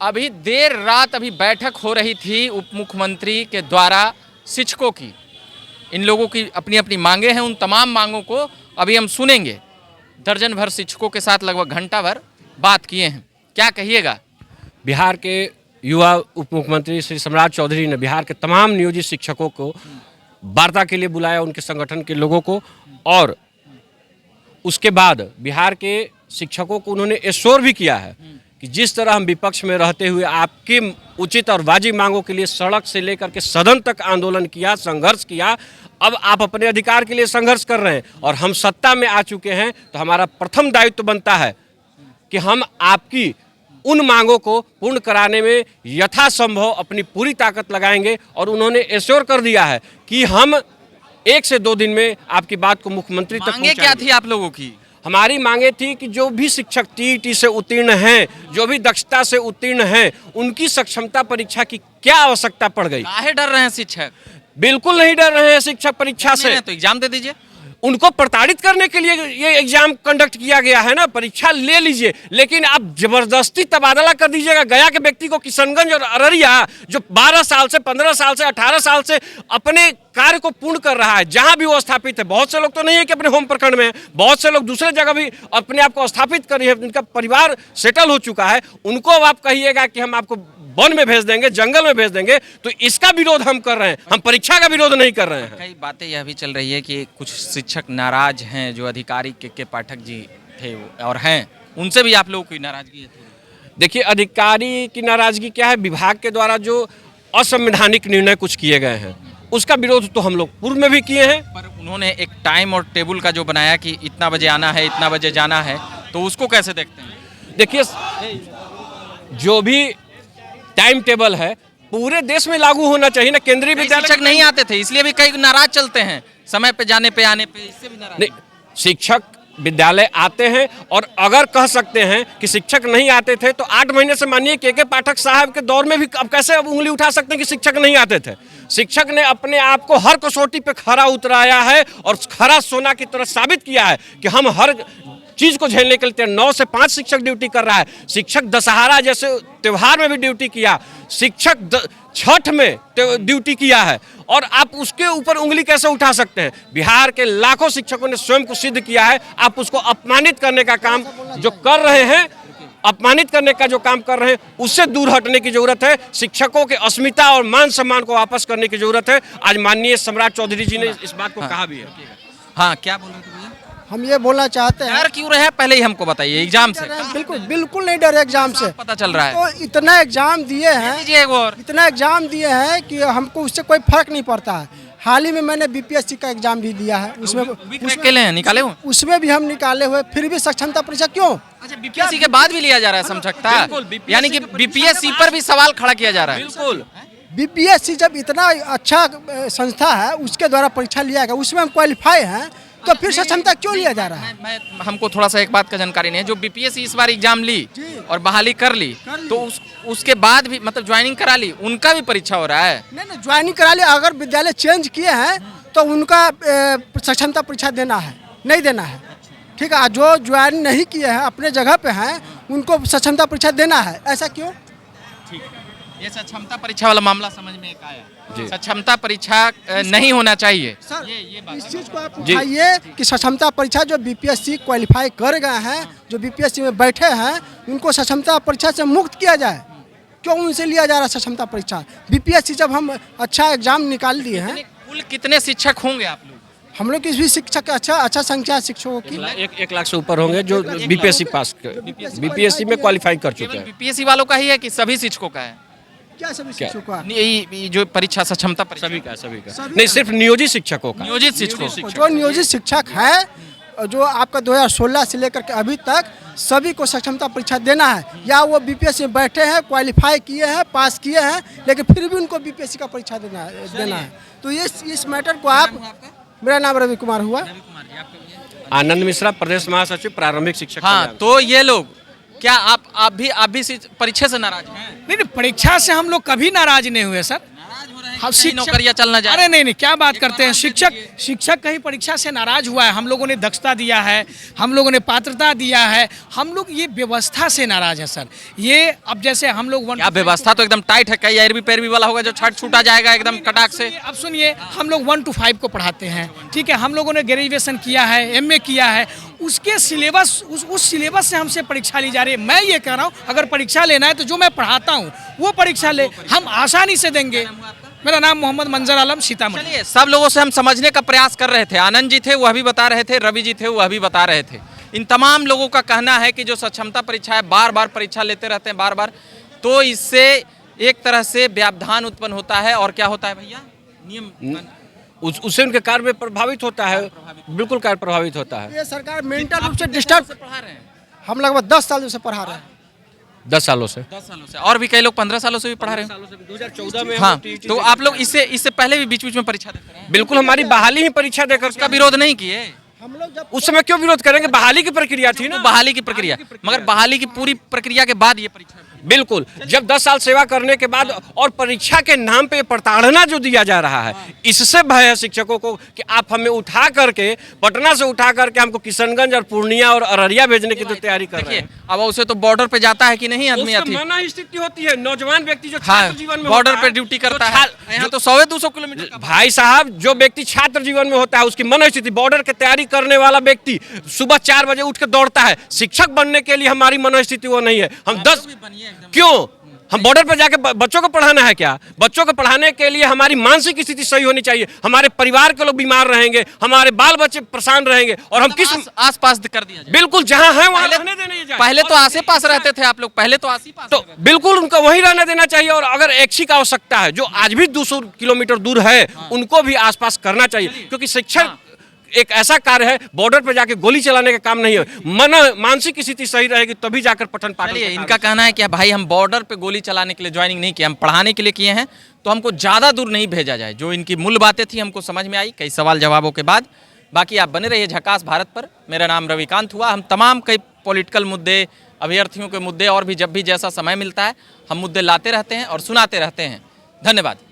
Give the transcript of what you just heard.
अभी देर रात अभी बैठक हो रही थी उप मुख्यमंत्री के द्वारा शिक्षकों की। इन लोगों की अपनी अपनी मांगे हैं, उन तमाम मांगों को अभी हम सुनेंगे। दर्जन भर शिक्षकों के साथ लगभग घंटा भर बात किए हैं। क्या कहिएगा? बिहार के युवा उप मुख्यमंत्री श्री सम्राट चौधरी ने बिहार के तमाम नियोजित शिक्षकों को वार्ता के लिए बुलाया, उनके संगठन के लोगों को, और उसके बाद बिहार के शिक्षकों को उन्होंने एश्योर भी किया है कि जिस तरह हम विपक्ष में रहते हुए आपकी उचित और वाजिब मांगों के लिए सड़क से लेकर के सदन तक आंदोलन किया, संघर्ष किया, अब आप अपने अधिकार के लिए संघर्ष कर रहे हैं और हम सत्ता में आ चुके हैं, तो हमारा प्रथम दायित्व बनता है कि हम आपकी उन मांगों को पूर्ण कराने में यथासंभव अपनी पूरी ताकत लगाएंगे। और उन्होंने एश्योर कर दिया है कि हम 1 से 2 दिन में आपकी बात को मुख्यमंत्री तक मांगे क्या थी आप लोगों की? हमारी मांगे थी कि जो भी शिक्षक टीईटी से उत्तीर्ण हैं, जो भी दक्षता से उत्तीर्ण हैं, उनकी सक्षमता परीक्षा की क्या आवश्यकता पड़ गई। काहे डर रहे हैं शिक्षक? बिल्कुल नहीं डर रहे हैं शिक्षक परीक्षा से। तो एग्जाम दे दीजिए। उनको प्रताड़ित करने के लिए ये एग्जाम कंडक्ट किया गया है ना, परीक्षा ले लीजिए, लेकिन आप जबरदस्ती तबादला कर दीजिएगा। गया के व्यक्ति को किशनगंज और अररिया जो 12 साल से, 15 साल से, 18 साल से अपने कार्य को पूर्ण कर रहा है, जहां भी वो स्थापित है। बहुत से लोग तो नहीं है कि अपने होम प्रखंड में, बहुत से लोग दूसरे जगह भी अपने आप को स्थापित कर रहे हैं, उनका परिवार सेटल हो चुका है। उनको अब आप कहिएगा कि हम आपको वन में भेज देंगे, जंगल में भेज देंगे, तो इसका विरोध हम कर रहे हैं। हम परीक्षा का विरोध नहीं कर रहे हैं। कई बातें यह भी चल रही है कि कुछ शिक्षक नाराज हैं, जो अधिकारी के पाठक जी थे और हैं, उनसे भी आप लोगों की नाराजगी है? देखिए, अधिकारी की नाराजगी क्या है, विभाग के द्वारा जो असंवैधानिक निर्णय कुछ किए गए हैं उसका विरोध तो हम लोग पूर्व में भी किए हैं। पर उन्होंने एक टाइम और टेबल का जो बनाया कि इतना बजे आना है, इतना बजे जाना है, तो उसको कैसे देखते हैं? देखिए, जो भी टाइम टेबल है पूरे देश में लागू होना चाहिए ना। केंद्रीय विद्यालय शिक्षक नहीं आते थे, इसलिए भी कई नाराज चलते हैं, समय पे जाने पे आने पे, इससे भी नाराज। नहीं, शिक्षक विद्यालय आते हैं, और अगर कह सकते हैं कि शिक्षक नहीं आते थे तो 8 महीने से मानिए के पाठक साहब के दौर में भी अब कैसे अब उंगली उठा सकते हैं कि शिक्षक नहीं आते थे। शिक्षक ने अपने आप को हर कसौटी पे खरा उतराया है और खरा सोना की तरह साबित किया है कि हम हर चीज को झेलने के लिए 9 से 5 शिक्षक ड्यूटी कर रहा है। शिक्षक दशहरा जैसे त्योहार में भी ड्यूटी किया, शिक्षक छठ में ड्यूटी किया है, और आप उसके ऊपर उंगली कैसे उठा सकते हैं? बिहार के लाखों शिक्षकों ने स्वयं को सिद्ध किया है। आप उसको अपमानित करने का काम जो कर रहे हैं, अपमानित करने का जो काम कर रहे हैं, उससे दूर हटने की जरूरत है। शिक्षकों के अस्मिता और मान सम्मान को वापस करने की जरूरत है। आज माननीय सम्राट चौधरी जी ने इस बात को कहा भी है। हाँ, क्या बोल रहे थे भैया? हम ये बोलना चाहते हैं, डर क्यों रहे पहले ही हमको बताइए। एग्जाम से बिल्कुल नहीं डरे एग्जाम से, पता चल रहा है। तो इतना एग्जाम दिए हैं, इतना एग्जाम दिए हैं कि हमको उससे कोई फर्क नहीं पड़ता है। हाल ही में मैंने बीपीएससी का एग्जाम भी दिया है, उसमें निकाले हुए, उसमें भी हम निकाले हुए, फिर भी सक्षमता परीक्षा क्यों? अच्छा, बीपीएससी के बाद भी लिया जा रहा है सक्षमता, यानी कि बीपीएससी पर भी सवाल खड़ा किया जा रहा है। बिल्कुल, बीपीएससी जब इतना अच्छा संस्था है, उसके द्वारा परीक्षा लिया गया, उसमें हम क्वालिफाई हैं, तो फिर सक्षमता क्यों लिया जा रहा है? हमको थोड़ा सा एक बात का जानकारी नहीं है। जो बीपीएससी इस बार एग्जाम ली और बहाली कर ली, तो उसके बाद भी मतलब ज्वाइनिंग करा ली, उनका भी परीक्षा हो रहा है? नहीं, ज्वाइनिंग करा ली। अगर विद्यालय चेंज किए हैं तो उनका सक्षमता परीक्षा देना है, नहीं देना है, ठीक है। जो ज्वाइन नहीं किए हैं, अपने जगह पे हैं, उनको सक्षमता परीक्षा देना है। ऐसा क्यों? ठीक है, ये सक्षमता परीक्षा वाला मामला समझ में एक आया। सक्षमता परीक्षा नहीं होना चाहिए। सर, इस चीज को आप उठाइए कि सक्षमता परीक्षा जो बीपीएससी क्वालिफाई कर गए हैं, जो बीपीएससी में बैठे हैं, उनको सक्षमता परीक्षा से मुक्त किया जाए। क्यों उनसे लिया जा रहा है सक्षमता परीक्षा? बीपीएससी जब हम अच्छा एग्जाम निकाल दिए हैं। कुल कितने शिक्षक होंगे आप लोग? हम लोग की भी शिक्षक अच्छा संख्या शिक्षकों की 1 लाख से ऊपर होंगे जो बीपीएससी पास, बीपीएससी में क्वालिफाई कर चुके हैं। बीपीएससी वालों का ही है कि सभी शिक्षकों का है? क्या सभी शिक्षकों का? नहीं, जो परीक्षा सक्षमता परीक्षा सभी का नहीं, सिर्फ नियोजित शिक्षकों का। नियोजित शिक्षकों, जो नियोजित शिक्षक है, जो आपका 2016 से लेकर के अभी तक सभी को सक्षमता परीक्षा देना है। या वो बीपीएससी में बैठे हैं, क्वालिफाई किए हैं, पास किए हैं, लेकिन फिर भी उनको बीपीएससी का परीक्षा देना है। तो इस मैटर को आप, मेरा नाम रवि कुमार हुआ। आनंद मिश्रा, प्रदेश महासचिव प्रारंभिक शिक्षक। हाँ, तो ये लोग क्या आप भी परीक्षा से नाराज हैं? नहीं, परीक्षा से हम लोग कभी नाराज नहीं हुए सर। नौकरियां चलना जाए। अरे नहीं, क्या बात करते हैं। शिक्षक कहीं परीक्षा से नाराज हुआ है? हम लोगों ने दक्षता दिया है, हम लोगों ने पात्रता दिया है, हम लोग ये व्यवस्था से नाराज है सर। ये अब जैसे हम लोग क्या व्यवस्था तो एकदम टाइट है, कई अरबी पैरवी वाला होगा जो छट छूटा जाएगा एकदम कटाक से। अब सुनिए, हम लोग 1 to 5 को पढ़ाते हैं, ठीक है। हम लोगों ने ग्रेजुएशन किया है, MA किया है, उसके सिलेबस उस सिलेबस से हमसे परीक्षा ली जा रही है। मैं ये कह रहा हूँ, अगर परीक्षा लेना है तो जो मैं पढ़ाता हूँ वो परीक्षा ले, हम आसानी से देंगे। मेरा नाम मोहम्मद मंजर आलम, सीतामढ़ी। चलिए, सब लोगों से हम समझने का प्रयास कर रहे थे। आनंद जी थे, वह भी बता रहे थे, रवि जी थे, वह भी बता रहे थे। इन तमाम लोगों का कहना है कि जो सक्षमता परीक्षा है, बार बार परीक्षा लेते रहते हैं, बार बार, तो इससे एक तरह से व्यवधान उत्पन्न होता है। और क्या होता है भैया, नियम उससे उनके कार्य में प्रभावित होता है, बिल्कुल कार्य प्रभावित होता है। ये सरकार मेंटल रूप से डिस्टर्ब पढ़ा रहे हैं। हम लगभग 10 साल से पढ़ा रहे हैं। 10 सालों से, 10 सालों से, और भी कई लोग 15 सालों से भी पढ़ा रहे हैं। 2014 में हाँ, तो आप लोग इससे पहले भी बीच बीच में परीक्षा देते रहे हैं? बिल्कुल, हमारी बहाली ही परीक्षा देकर उसका विरोध नहीं किए? हम लोग जब उस समय क्यों विरोध करेंगे? बहाली की प्रक्रिया थी ना, बहाली की प्रक्रिया, मगर बहाली की पूरी प्रक्रिया के बाद ये परीक्षा। बिल्कुल। जब 10 साल सेवा करने के बाद और परीक्षा के नाम पे प्रताड़ना जो दिया जा रहा है, इससे भय है शिक्षकों को कि आप हमें उठा करके, पटना से उठा करके हमको किशनगंज और पूर्णिया और अररिया भेजने की जो तैयारी कर रहे हैं। अब उसे तो बॉर्डर पे जाता है कि नहीं आदमी? उसका मना स्थिति होती है। नौजवान व्यक्ति जो हाँ, छात्र जीवन में बॉर्डर होता पे है, ड्यूटी करता जो है, यहाँ तो 100-200 किलोमीटर का। भाई साहब, जो व्यक्ति छात्र जीवन में होता है, उसकी मनोस्थिति, बॉर्डर की तैयारी करने वाला व्यक्ति सुबह 4 बजे उठ के दौड़ता है। शिक्षक बनने के लिए हमारी मनोस्थिति वो नहीं है। हम 10 क्यों? हम बॉर्डर पर जाके बच्चों को पढ़ाना है क्या? बच्चों को पढ़ाने के लिए हमारी मानसिक स्थिति सही होनी चाहिए। हमारे परिवार के लोग बीमार रहेंगे, हमारे बाल बच्चे परेशान रहेंगे, और हम किस आस-पास कर दिया जाए। बिल्कुल, जहां है वहां रहने देना चाहिए। पहले तो आसे-पास रहते थे आप लोग, पहले तो आस-पास, तो बिल्कुल उनको वहीं रहने देना चाहिए। और अगर ऐच्छिक आवश्यकता है, जो आज भी 200 किलोमीटर दूर है, उनको भी आसपास करना चाहिए, क्योंकि शिक्षण एक ऐसा कार्य है, बॉर्डर पर जाके गोली चलाने का काम नहीं है। मानसिक स्थिति सही रहेगी तभी जाकर पठन पाठन। इनका कहना है कि भाई हम बॉर्डर पे गोली चलाने के लिए ज्वाइनिंग नहीं किया, हम पढ़ाने के लिए किए हैं, तो हमको ज़्यादा दूर नहीं भेजा जाए। जो इनकी मूल बातें थी हमको समझ में आई कई सवाल जवाबों के बाद। बाकी आप बने रहिए झकास भारत पर। मेरा नाम रविकांत हुआ। हम तमाम कई पॉलिटिकल मुद्दे, अभ्यर्थियों के मुद्दे, और भी जब भी जैसा समय मिलता है हम मुद्दे लाते रहते हैं और सुनाते रहते हैं। धन्यवाद।